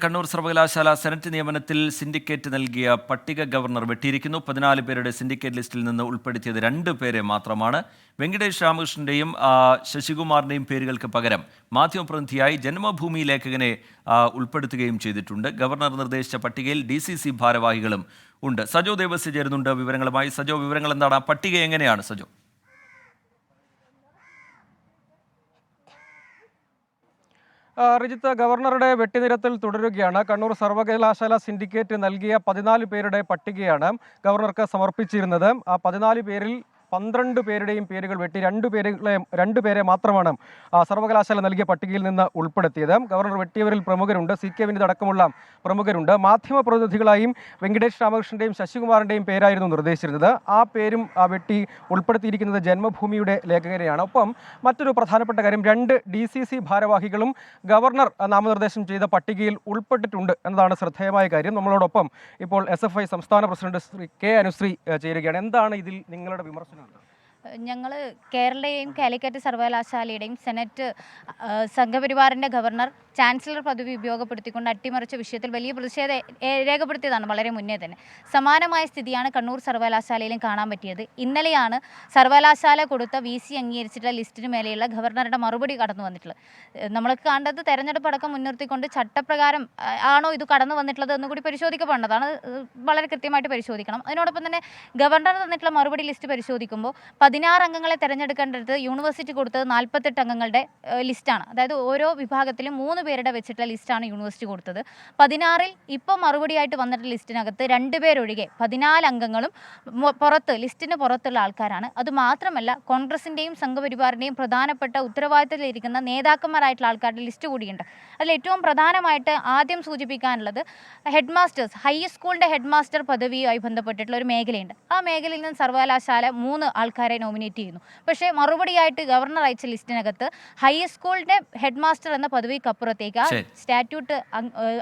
കണ്ണൂർ സർവകലാശാല സെനറ്റ് നിയമനത്തിൽ സിൻഡിക്കേറ്റ് നൽകിയ പട്ടിക ഗവർണർ വെട്ടിയിരിക്കുന്നു. 14 പേരുടെ സിൻഡിക്കേറ്റ് ലിസ്റ്റിൽ നിന്ന് ഉൾപ്പെടുത്തിയത് 2 പേരെ മാത്രമാണ്. വെങ്കിടേഷ് രാമകൃഷ്ണന്റെയും ശശികുമാറിന്റെയും പേരുകൾക്ക് പകരം മാധ്യമപ്രതിനിധിയായി ജന്മഭൂമി ലേഖകനെ ഉൾപ്പെടുത്തുകയും ചെയ്തിട്ടുണ്ട്. ഗവർണർ നിർദ്ദേശിച്ച പട്ടികയിൽ DCC ഭാരവാഹികളും ഉണ്ട്. സജോ ദേവസ്യ ചേരുന്നുണ്ട് വിവരങ്ങളുമായി. സജോ, വിവരങ്ങൾ എന്താണ്? ആ പട്ടിക എങ്ങനെയാണ് സജോ? റിജിത്ത്, ഗവർണറുടെ വെട്ടിനിരത്തൽ തുടരുകയാണ്. കണ്ണൂർ സർവകലാശാല സിൻഡിക്കേറ്റ് നൽകിയ 14 പേരുടെ പട്ടികയാണ് ഗവർണർക്ക് സമർപ്പിച്ചിരുന്നത്. ആ 14 പേരിൽ 12 പേരുടെയും പേരുകൾ വെട്ടി 2 പേരെ മാത്രമാണ് സർവകലാശാല നൽകിയ പട്ടികയിൽ നിന്ന് ഉൾപ്പെടുത്തിയത്. ഗവർണർ വെട്ടിയവരിൽ പ്രമുഖരുണ്ട്, CK വിനീത് അടക്കമുള്ള പ്രമുഖരുണ്ട്. മാധ്യമ പ്രതിനിധികളായും വെങ്കിടേഷ് രാമകൃഷ്ണന്റെയും ശശികുമാറിന്റെയും പേരായിരുന്നു നിർദ്ദേശിച്ചിരുന്നത്. ആ പേരും വെട്ടി ഉൾപ്പെടുത്തിയിരിക്കുന്നത് ജന്മഭൂമിയുടെ ലേഖകരെയാണ്. ഒപ്പം മറ്റൊരു പ്രധാനപ്പെട്ട കാര്യം, 2 DCC ഭാരവാഹികളും ഗവർണർ നാമനിർദ്ദേശം ചെയ്ത പട്ടികയിൽ ഉൾപ്പെട്ടിട്ടുണ്ട് എന്നതാണ് ശ്രദ്ധേയമായ കാര്യം. നമ്മളോടൊപ്പം ഇപ്പോൾ SFI സംസ്ഥാന പ്രസിഡന്റ് ശ്രീ K അനുശ്രീ ചേരുകയാണ്. എന്താണ് ഇതിൽ നിങ്ങളുടെ വിമർശനം? ഞങ്ങൾ കേരളയും കാലിക്കറ്റ് സർവകലാശാലയുടെയും സെനറ്റ് സംഘപരിവാറിൻ്റെ ഗവർണർ ചാൻസലർ പദവി ഉപയോഗപ്പെടുത്തിക്കൊണ്ട് അട്ടിമറിച്ച വിഷയത്തിൽ വലിയ പ്രതിഷേധം രേഖപ്പെടുത്തിയതാണ് വളരെ മുന്നേ തന്നെ. സമാനമായ സ്ഥിതിയാണ് കണ്ണൂർ സർവകലാശാലയിലും കാണാൻ പറ്റിയത്. ഇന്നലെയാണ് സർവകലാശാല കൊടുത്ത VC അംഗീകരിച്ചിട്ടുള്ള ലിസ്റ്റിന് മേലെയുള്ള ഗവർണറുടെ മറുപടി കടന്നു വന്നിട്ടുള്ളത്. നമ്മൾ കണ്ടത് തെരഞ്ഞെടുപ്പ് അടക്കം മുൻനിർത്തിക്കൊണ്ട് ചട്ടപ്രകാരം ആണോ ഇത് കടന്നു വന്നിട്ടുള്ളത് എന്നുകൂടി പരിശോധിക്കപ്പെടേണ്ടതാണ്. വളരെ കൃത്യമായിട്ട് പരിശോധിക്കണം. അതിനോടൊപ്പം തന്നെ ഗവർണർ തന്നിട്ടുള്ള മറുപടി ലിസ്റ്റ് പരിശോധിക്കുമ്പോൾ 16 അംഗങ്ങളെ തിരഞ്ഞെടുക്കേണ്ടത് യൂണിവേഴ്സിറ്റി കൊടുത്തത് 48 അംഗങ്ങളുടെ ലിസ്റ്റാണ്. അതായത് ഓരോ വിഭാഗത്തിലും 3 പേരുടെ വെച്ചിട്ടുള്ള ലിസ്റ്റാണ് യൂണിവേഴ്സിറ്റി കൊടുത്തത്. 16-ൽ ഇപ്പോൾ മറുപടിയായിട്ട് വന്നിട്ടുള്ള ലിസ്റ്റിനകത്ത് 2 പേരൊഴികെ 14 അംഗങ്ങളും ലിസ്റ്റിന് പുറത്തുള്ള ആൾക്കാരാണ്. അതുമാത്രമല്ല, കോൺഗ്രസിൻ്റെയും സംഘപരിവാറിൻ്റെയും പ്രധാനപ്പെട്ട ഉത്തരവാദിത്തത്തിലിരിക്കുന്ന നേതാക്കന്മാരായിട്ടുള്ള ആൾക്കാരുടെ ലിസ്റ്റ് കൂടിയുണ്ട്. അതിൽ ഏറ്റവും പ്രധാനമായിട്ട് ആദ്യം സൂചിപ്പിക്കാനുള്ളത് ഹെഡ് മാസ്റ്റേഴ്സ്, ഹൈസ്കൂളിൻ്റെ ഹെഡ് മാസ്റ്റർ പദവിയുമായി ബന്ധപ്പെട്ടിട്ടുള്ള ഒരു മേഖലയുണ്ട്. ആ മേഖലയിൽ നിന്ന് സർവകലാശാല 3 ആൾക്കാരെ നോമിനേറ്റ് ചെയ്യുന്നു. പക്ഷേ മറുപടിയായിട്ട് ഗവർണർ അയച്ച ലിസ്റ്റിനകത്ത് ഹൈസ്കൂളിൻ്റെ ഹെഡ് മാസ്റ്റർ എന്ന പദവിക്കപ്പുറത്തേക്ക് സ്റ്റാറ്റ്യൂട്ട്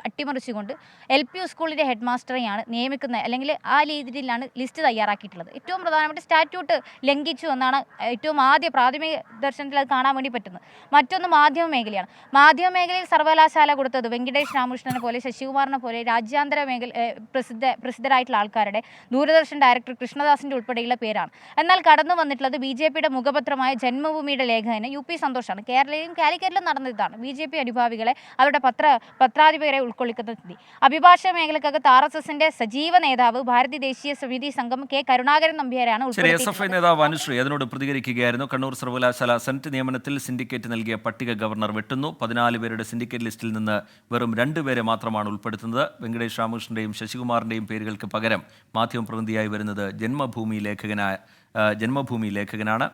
അട്ടിമറിച്ചുകൊണ്ട് LP സ്കൂളിൻ്റെ ഹെഡ് മാസ്റ്ററെയാണ് നിയമിക്കുന്നത്, അല്ലെങ്കിൽ ആ രീതിയിലാണ് ലിസ്റ്റ് തയ്യാറാക്കിയിട്ടുള്ളത്. ഏറ്റവും പ്രധാനപ്പെട്ട സ്റ്റാറ്റ്യൂട്ട് ലംഘിച്ചു എന്നാണ് ഏറ്റവും ആദ്യ പ്രാഥമിക ദർശനത്തിൽ അത് കാണാൻ വേണ്ടി പറ്റുന്നത്. മറ്റൊന്ന് മാധ്യമ മേഖലയാണ്. മാധ്യമ മേഖലയിൽ സർവകലാശാല കൊടുത്തത് വെങ്കിടേഷ് രാമകൃഷ്ണനെ പോലെ, ശശികുമാറിനെ പോലെ രാജ്യാന്തര പ്രസിദ്ധരായിട്ടുള്ള ആൾക്കാരുടെ, ദൂരദർശൻ ഡയറക്ടർ കൃഷ്ണദാസിൻ്റെ ഉൾപ്പെടെയുള്ള പേരാണ്. എന്നാൽ കടന്നു വന്നിട്ടുള്ളത് BJPയുടെ മുഖപത്രമായ ജന്മഭൂമിയുടെ ലേഖകന് UP സന്തോഷാണ്. കേരളയിലും കാലിക്കറ്റിലും നടന്നതാണ്. BJP അനുഭാവികളെ അവരുടെ പത്രാധിപരെ ഉൾക്കൊള്ളിക്കുന്ന സ്ഥിതി. അഭിഭാഷക മേഖലക്കകത്ത് RSSന്റെ സജീവ നേതാവ് ഭാരതീയ ദേശീയ സമിതി സംഘം K കരുണാകരൻ നമ്പ്യാരാണ് SFI നേതാവ് അനുശ്രീ അതിനോട് പ്രതികരിക്കുകയായിരുന്നു. കണ്ണൂർ സർവകലാശാല സെനറ്റ് നിയമനത്തിൽ സിൻഡിക്കേറ്റ് നൽകിയ പട്ടിക ഗവർണർ വെട്ടുന്നു. 14 പേരുടെ സിൻഡിക്കേറ്റ് ലിസ്റ്റിൽ നിന്ന് വെറും 2 പേരെ മാത്രമാണ് ഉൾപ്പെടുത്തുന്നത്. വെങ്കടേഷ് രാമകൃഷ്ണന്റെയും ശശികുമാറിന്റെയും പേരുകൾക്ക് പകരം മാധ്യമപ്രതിനിധിയായി വരുന്നത് ജന്മഭൂമി ലേഖകനാണ്.